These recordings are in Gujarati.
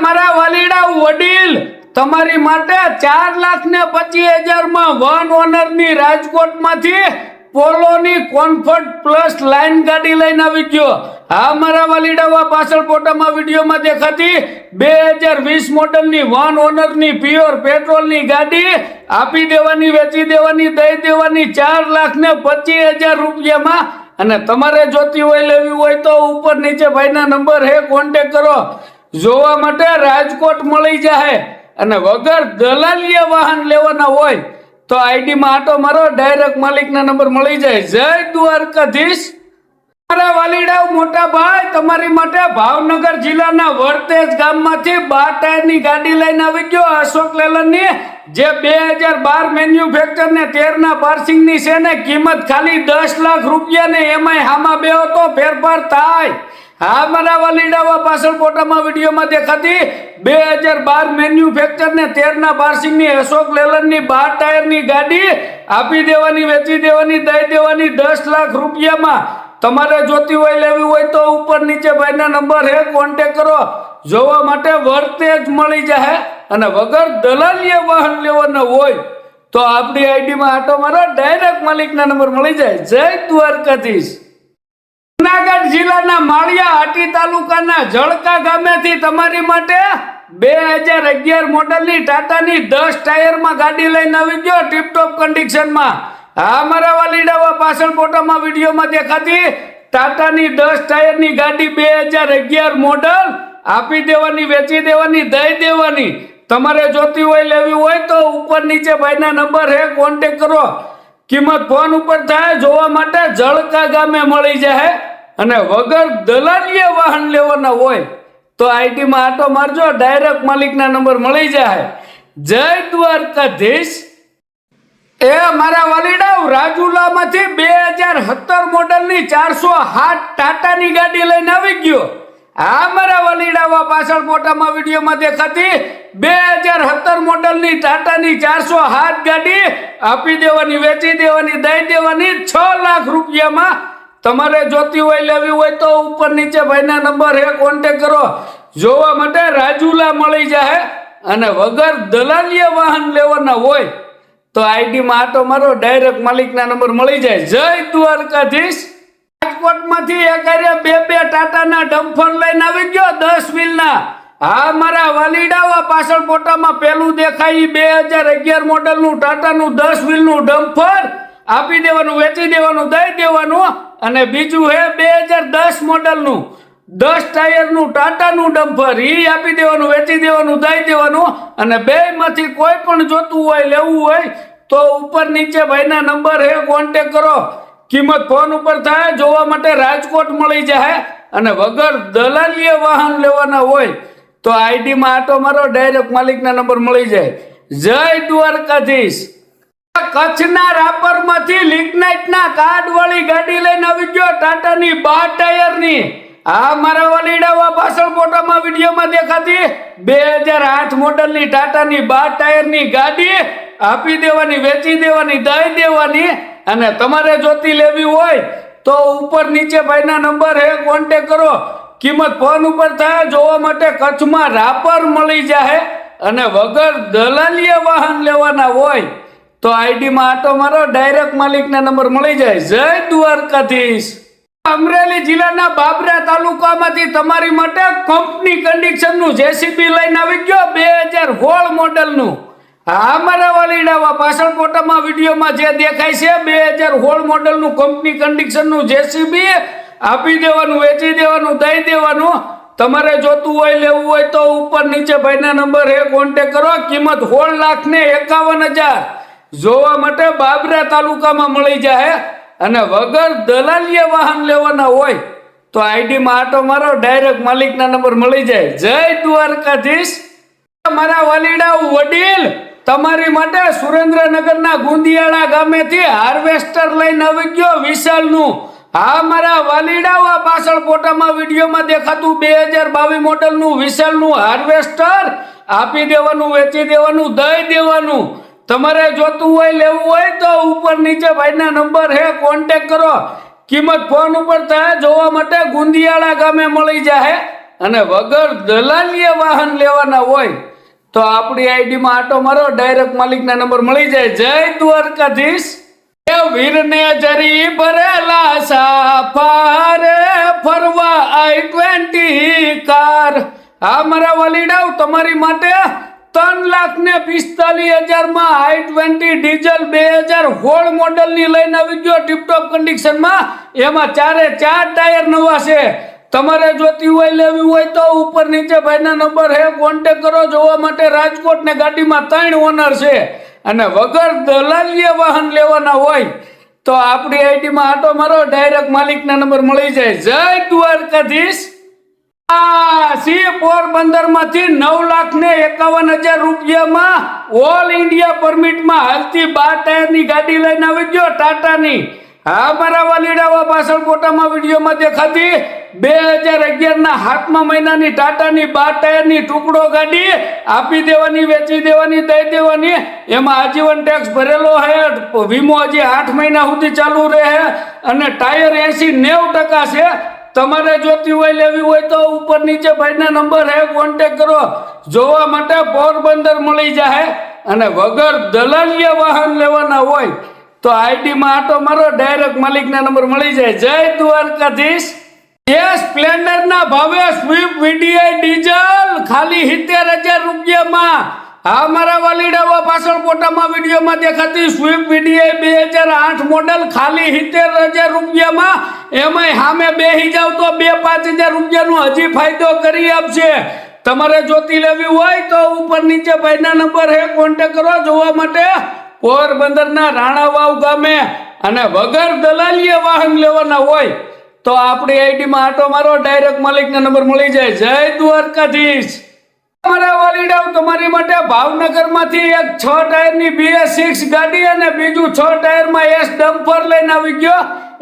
મારા વાલીડા વડીલ તમારી માટે 4,25,000 માં વન ઓનર ની રાજકોટમાંથી પોલોની કોમ્ફર્ટ પ્લસ લાઈન ગાડી લઈને આવી ગયો। હા મારા વાલીડા પાછળ ફોટામાં વિડીયોમાં દેખાતી 2020 મોડલની વન ઓનરની પ્યોર પેટ્રોલની ગાડી આપી દેવાની, વેચી દેવાની, દઈ દેવાની 4,25,000 રૂપિયામાં। અને તમારે જોતી હોય, લેવી હોય તો ઉપર નીચે ભાઈના નંબર હે, કોન્ટેક્ટ કરો। જોવા માટે રાજકોટ મળી જાય અને વગર દલાલીએ વાહન લેવાના હોય તો આઈડી માં આટો મારો, ડાયરેક્ટ માલિકના નંબર મળી જાય। જય દ્વારકાધીશ। મારા વાલીડા મોટા ભાઈ તમારી માટે ભાવનગર જિલ્લાના વર્તેજ ગામમાંથી 12 ટાયરની ગાડી લઈને આવી ગયો અશોક લેલનની, જે 2012 મેન્યુફેક્ચર ને 13 ના પાર્સિંગ ની છે ને કિંમત ખાલી 10 લાખ રૂપિયા ને એમાંય હામાં બે તો ફેરફાર થાય। હા મારા વાલીડા પાછળ ફોટામાં વિડીયોમાં દેખાતી 2012 મેન્યુફેક્ચર ને 13 ના પાર્સિંગ ની અશોક લેલનની 12 ટાયરની ગાડી આપી દેવાની, વેચી દેવાની, દઈ દેવાની 10 લાખ રૂપિયામાં। તમારે જોતી હોય, લેવી હોય તો ઉપર નીચે ભાઈના નંબર હે, કોન્ટેક્ટ કરો। જોવા માટે વર્તેજ મળી જાય અને વગર દલાલીએ વાહન લેવાના હોય તો આપણી આઈડી માં આટો મારો, ડાયરેક્ટ માલિકના નંબર મળી જાય। જય દ્વારકાધીશ। જૂનાગઢ જિલ્લાના માળિયા હાટી તાલુકાના જળકા ગામેથી તમારી માટે 2011 મોડલની ટાટાની 10 ટાયરમાં ગાડી લઈને આવી ગયો ટીપટોપ કન્ડિશનમાં। હા મારા વાલીડા પાછળ ફોટામાં વિડીયોમાં દેખાતી ટાટાની 10 ટાયરની ગાડી 2011 મોડલ આપી દેવાની, વેચી દેવાની, દઈ દેવાની। તમારે જોતી હોય, લેવી હોય તો ઉપર નીચે ભાઈના નંબર હે, કોન્ટેક્ટ કરો। કિંમત ફોન ઉપર થાય। જોવા માટે જળકા ગામે મળી જાય અને વગર દલાલીએ વાહન લેવાના હોય તો આઈડી માં આટો મારજો, ડાયરેક્ટ માલિકના નંબર મળી જાય। જય દ્વારકાધીશ। એ મારા વાલીડા રાજુલામાંથી 2017 મોડલની 407 ટાટાની ગાડી લઈને આવી ગયો। હા મારા વાલીડા પાછળ ફોટામાં વિડીયોમાં દેખાતી 2017 મોડલની ટાટાની 407 ગાડી આપી દેવાની, વેચી દેવાની, દઈ દેવાની 6 લાખ રૂપિયામાં। તમારે જોતી હોય, લેવી હોય તો ઉપર નીચે ભાઈના નંબર હે, કોન્ટેક્ટ કરો। જોવા માટે રાજુલા મળી જાય અને વગર દલાલીએ વાહન લેવાના હોય તો આઈડી માં આટો મારો, ડાયરેક્ટ માલિકના નંબર મળી જાય। જય દ્વારકાધીશ। રાજકોટમાંથી એક બે ટાટાના ડમ્ફર લઈને આવી ગયો 10 વ્હીલના। હા મારા વાલીડા પાછળ ફોટામાં પેલું દેખાય 2011 મોડલનું ટાટાનું 10 વ્હીલનું ડમ્ફર આપી દેવાનું, વેચી દેવાનું, દઈ દેવાનું। અને બીજું હે 2010 મોડલનું 10 ટાયરનું ટાટાનું ડમ્ફર, ઈ આપી દેવાનું, વેચી દેવાનું, દઈ દેવાનું। અને બે માંથી કોઈ પણ જોતું હોય, લેવું હોય તો ઉપર નીચે ભાઈના નંબર હે, કોન્ટેક્ટ કરો। કિંમત ફોન ઉપર થાય। જોવા માટે રાજકોટ મળી જાય અને વગર દલાલીએ વાહન લેવાના હોય તો આઈડી માં આટો મારો, ડાયરેક્ટ માલિકના નંબર મળી જાય। જય દ્વારકાધીશ। કચ્છના રાપરમાંથી લિગ્નાઇટના કાર્ડ વાળી ગાડી લઈને આવી ગયો ટાટાની 12 ટાયરની। હા મારા વાલીડા પાછળ ફોટામાં વિડીયોમાં દેખાતી 2008 મોડલની ટાટાની 12 ટાયરની ગાડી આપી દેવાની, વેચી દેવાની, દઈ દેવાની। અને તમારે જોતી લેવી હોય તો ઉપર નીચે ભાઈના નંબર હે, કોન્ટેક્ટ કરો। કિંમત ફોન ઉપર થાય। જોવા માટે કચ્છમાં રાપર મળી જાય અને વગર દલાલીએ વાહન લેવાના હોય તો આઈડી માં આટો મારો, ડાયરેક્ટ માલિકના નંબર મળી જાય। જય દ્વારકાધીશ। અમરેલી જિલ્લાના બાબરા તાલુકામાંથી તમારી માટે કંપની કન્ડિશનનું જેસીબી લઈને આવી ગયો 2016 મોડલનું। હા મારા વાલીડા પાછળ ફોટામાં વિડીયોમાં જે દેખાય છે 2016 મોડલનું કંપની કન્ડિશનનું જેસીબી આપી દેવાનું, વેચી દેવાનું, દઈ દેવાનું। તમારે જોતું હોય, લેવું હોય તો ઉપર નીચે ભાઈના નંબર હે, કોન્ટેક્ટ કરો। કિંમત 16,51,000 જોવા માટે બાબરા તાલુકામાં મળી જાય અને વગર દલાલીએ વાહન લેવાના હોય તો આઈડી માં આટો મારો, ડાયરેક્ટ માલિકના નંબર મળી જાય। જય દ્વારકાધીશ। મારા વાલીડા વડીલ તમારી માટે સુરેન્દ્રનગરના ગુંદિયાળા ગામેથી હાર્વેસ્ટર લઈને આવી ગયો વિશાલનું। હા મારા વાલીડા પાછળ ફોટામાં વિડીયોમાં દેખાતું 2022 મોડલનું વિશાલનું હાર્વેસ્ટર આપી દેવાનું, વેચી દેવાનું, દઈ દેવાનું। તમારે જોતું હોય, લેવું હોય તો ઉપર નીચે ભાઈના નંબર હે, કોન્ટેક્ટ કરો। કિંમત ફોન ઉપર થાય। જોવા માટે ગુંદિયાળા ગામે મળી જાય અને વગર દલાલીએ વાહન લેવાના હોય તો આપણી આઈડીમાં આટો મારો, ડાયરેક્ટ માલિકના નંબર મળી જાય. જય દ્વારકાધીશ. એ વીરને જરી ભરેલા સાફા રે ફરવા i20 કાર. હા મારા વાલીડાઓ, તમારી માટે 3,45,000 માં i20 ડીઝલ 2016 મોડેલની લઈને આવી ગયો ટીપટોપ કન્ડિશનમાં. એમાં 4 ટાયર નવા છે. તમારે જોતી હોય, લેવી હોય તો ઉપર નીચે ભાઈના નંબર હે, કોન્ટેક કરો. જોવા માટે રાજકોટ ને ગાડીમાં 3 ઓનર છે અને વગર દલાલીએ વાહન લેવાના હોય તો આપણી આઈડીમાં આટો મારો, ડાયરેક્ટ માલિકના નંબર મળી જાય. જય દ્વારકાધીશ. પોરબંદર માંથી 9,51,000 રૂપિયામાં ઓલ ઇન્ડિયા પરમિટમાં હાલતી 12 ટાયરની ગાડી લઈને આવી ગયો ટાટાની. હા મારા વાલીડાઓ, પાછળ ફોટામાં વિડીયોમાં દેખાતી 2011 ના 7મા મહિનાની ટાટાની 12 ટાયરની ટુકડો ગાડી આપી દેવાની, વેચી દેવાની, દઈ દેવાની. એમાં આજીવન ટેક્સ ભરેલો હે, વીમો હજી 8 મહિના સુધી ચાલુ રહે અને ટાયર 80-90% છે. તમારે જોતી હોય, લેવી હોય તો ઉપર નીચે ભાઈના નંબર હે, કોન્ટેક કરો. જોવા માટે પોરબંદર મળી જાય અને વગર દલાલીએ વાહન લેવાના હોય તો આઈડીમાં આટો મારો, ડાયરેક્ટ માલિકના નંબર મળી જાય. જય દ્વારકાધીશ. સ્પ્લેન્ડર ના ભાવે સ્વિફ્ટ વીડીઆઈ ડીઝલ ખાલી 70,000 રૂપિયામાં. હા મારા વાલીડાઓ, પાછળ ફોટામાં વિડીયોમાં દેખાતી સ્વિફ્ટ વીડીઆઈ 2008 મોડેલ ખાલી 70,000 રૂપિયામાં. એમાંય સામે બેસી જાવ તો 2-5,000 રૂપિયાનો હજી ફાયદો કરી આપશે. તમારે જોતી લેવી હોય તો ઉપર નીચે ભાઈના નંબર હે, કોન્ટેક કરો. જોવા માટે પોરબંદરના રાણાવાવ ગામે અને વગર દલાલીએ વાહન લેવાના હોય તો આપણી આઈડીમાં આટો મારો, ડાયરેક્ટ માલિકના નંબર મળી જાય. જય દ્વારકાધીશ. મારા વાલીડાઓ, તમારી માટે ભાવનગરમાંથી એક 6 ટાયરની BS6 ગાડી અને બીજું 6 ટાયરમાં એસ ડમ્પર લઈને આવી ગયો.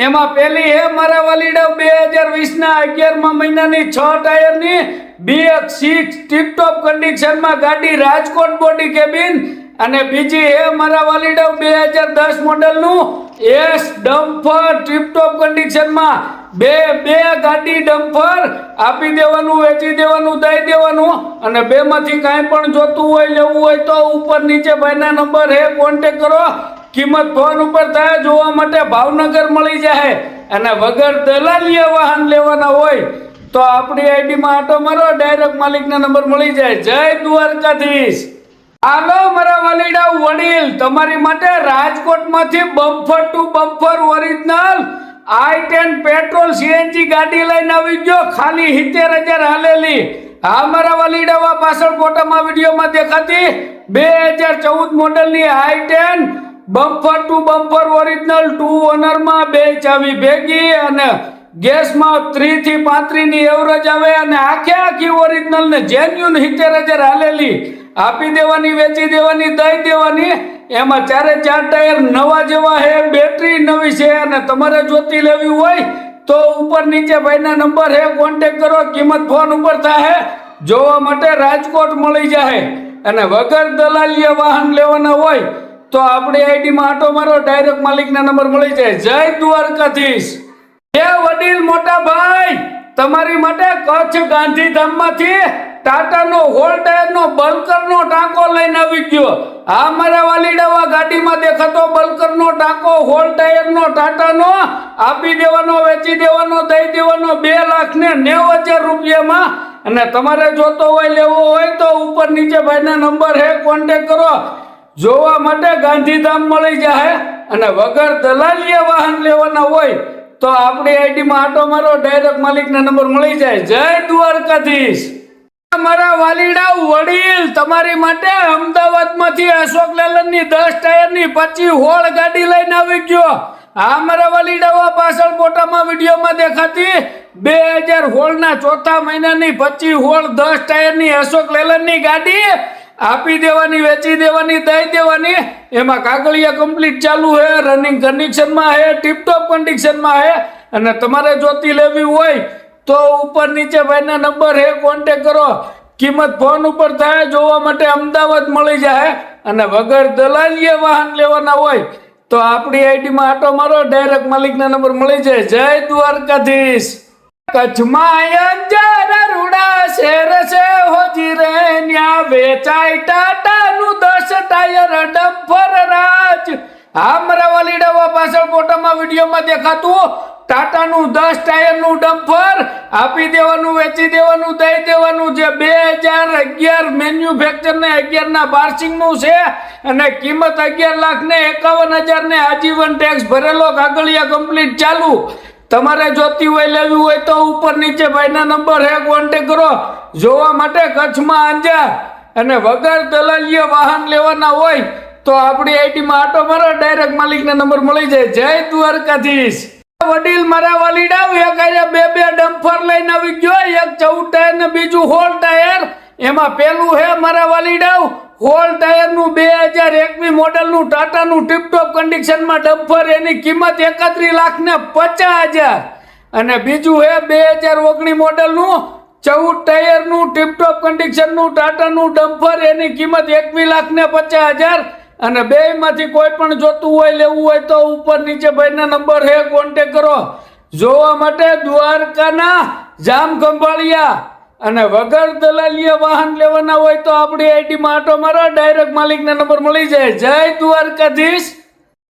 એમાં પેલી હે મારા વાલીડાઓ 2020 ના 11મા મહિનાની 6 ટાયરની BS6 ટીપટોપ કન્ડિશનમાં ગાડી, રાજકોટ બોડી કેબિન. અને બીજી હે મારા વાલીડાઓ 2010 મોડેલનું એસ ડમ્પર ટીપટોપ કન્ડિશનમાં. બે ગાડી ડમ્પર આપી દેવાનું, વેચી દેવાનું, દઈ દેવાનું. અને બેમાંથી કાંઈ પણ જોતું હોય, લેવું હોય તો ઉપર નીચે ભાઈના નંબર હે, કોન્ટેક કરો. કિંમત ફોન ઉપર થાય. જોવા માટે ભાવનગર મળી જાય અને વગર દલાલીએ વાહન લેવાના હોય તો આપણી આઈડીમાં આટો મારો, ડાયરેક્ટ માલિકના નંબર મળી જાય. જય દ્વારકાધીશ. હાલો મારા વાલીડાઓ, વડીલ, તમારી માટે રાજકોટમાંથી bumper to bumper original i10 petrol CNG ગાડી લઈને આવી ગયો ખાલી 70,000 હાલેલી. હા મારા વાલીડાઓ, પાછળ ફોટામાં વિડીયોમાં દેખાતી 2014 મોડેલની i10 bumper to bumper original 2 ઓનરમાં, 2 ચાવી ભેગી અને ગેસમાં 30 થી 35 ની એવરેજ આવે અને આખી ઓરિજિનલ ને જેન્યુન 70,000 હાલેલી. આપી દેવાની, વેચી દેવાની, દઈ દેવાની. એમાં 4 ટાયર નવા જેવા હે, બેટરી નવી છે અને તમારે જોતી લેવી હોય તો ઉપર નીચે ભાઈના નંબર હે, કોન્ટેક કરો. કિંમત ફોન ઉપર થાય. જોવા માટે રાજકોટ મળી જાય અને વગર દલાલીએ વાહન લેવાના હોય તો આપણી આઈડીમાં આટો મારો, ડાયરેક્ટ માલિકના નંબર મળી જાય. જય દ્વારકાધીશ. વડીલ મોટા ભાઈ, તમારી માટે કચ્છ ગાંધીધામમાંથી ટાટાનો હોલ ટાયરનો બલ્કરનો ટાંકો લઈને આવી ગયો. આ મારા વાલીડાઓ, ગાડીમાં દેખાતો બલ્કરનો ટાંકો હોલ ટાયરનો ટાટાનો આપી દેવાનો, વેચી દેવાનો, દઈ દેવાનો 2,90,000 રૂપિયામાં. અને તમારે જોતો હોય, લેવો હોય તો ઉપર નીચે ભાઈના નંબર હે, કોન્ટેક કરો. જોવા માટે ગાંધીધામ મળી જાય અને વગર દલાલીએ વાહન લેવાના હોય તો આપણી આઈડીમાં આટો મારો, ડાયરેક્ટ માલિકના નંબર મળી જાય. જય દ્વારકાધીશ. મારા વાલીડાઓ, વડીલ, તમારી માટે અમદાવાદમાંથી અશોક લેલનની 10 ટાયરની 25 હોળ ગાડી લઈને આવી ગયો. આ મારા વાલીડાઓ, પાછળ ફોટામાં વિડીયોમાં દેખાતી 2016 ના 4થા મહિનાની 25 હોળ 10 ટાયરની અશોક લેલનની ગાડી આપી દેવાની, વેચી દેવાની, દઈ દેવાની. એમાં કાગળિયા કમ્પ્લીટ ચાલુ હે, રનિંગ કન્ડિશનમાં હે, ટીપટોપ કન્ડિશનમાં હે અને તમારે જોતી લેવી હોય તો ઉપર નીચે ભાઈના નંબર હે, કોન્ટેક કરો. કિંમત ફોન ઉપર થાય. જોવા માટે અમદાવાદ મળી જાય અને વગર દલાલીએ વાહન લેવાના હોય તો આપણી આઈડીમાં આટો મારો, ડાયરેક્ટ માલિકના નંબર મળી જાય. જય દ્વારકાધીશ. કચ્છમાં અંજાર રૂડા શેર છે હોજી રે ન્યા વેચાય ટાટાનું 10 ટાયર ડમ્પર રાજ. હા મારા વાલીડાઓ, પાછળ ફોટામાં વિડીયોમાં દેખાતું ટાટાનું 10 ટાયરનું ડમ્પર આપી દેવાનું, વેચી દેવાનું, દઈ દેવાનું, જે 2011 મેન્યુફેક્ચર ને 11 ના બાર્સિંગનું છે અને કિંમત 11,51,000 ને આજીવન ટેક્સ ભરેલો, કાગળિયા કમ્પ્લીટ ચાલુ. તમારે જોતી હોય, લેવી હોય તો ઉપર નીચે ભાઈના નંબર હે, કોન્ટેક કરો. જોવા માટે કચ્છમાં અંજાર અને વગર દલાલીએ વાહન લેવાના હોય તો આપણી આઈડીમાં આટો મારો, ડાયરેક્ટ માલિકના નંબર મળી જાય. જય દ્વારકાધીશ. વડીલ મારા વાલીડા, એક આયા બે ડમ્પર લઈને આવી ગયો, એક 14 ટાયર ને બીજું 16 ટાયર. એમાં પેલું હે મારા વાલીડા 16 ટાયરનું 2021 મોડલનું ટાટાનું ટીપટોપ કન્ડિશનમાં ડમ્પર, એની કિંમત 31,50,000. અને બીજું હે 2019 મોડલનું 14 ટાયરનું ટીપટોપ કન્ડિશનનું ટાટાનું ડમ્પર, એની કિંમત 21,50,000. અને બેયમાંથી કોઈ પણ જોતું હોય, લેવું હોય તો ઉપર નીચે ભાઈના નંબર હે, કોન્ટેક કરો. જોવા માટે દ્વારકાના જામ ખંભાળિયા અને વગર દલાલીએ વાહન લેવાના હોય તો આપણી આઈડીમાં આટો મારો, ડાયરેક્ટ માલિકના નંબર મળી જાય. જય દ્વારકાધીશ.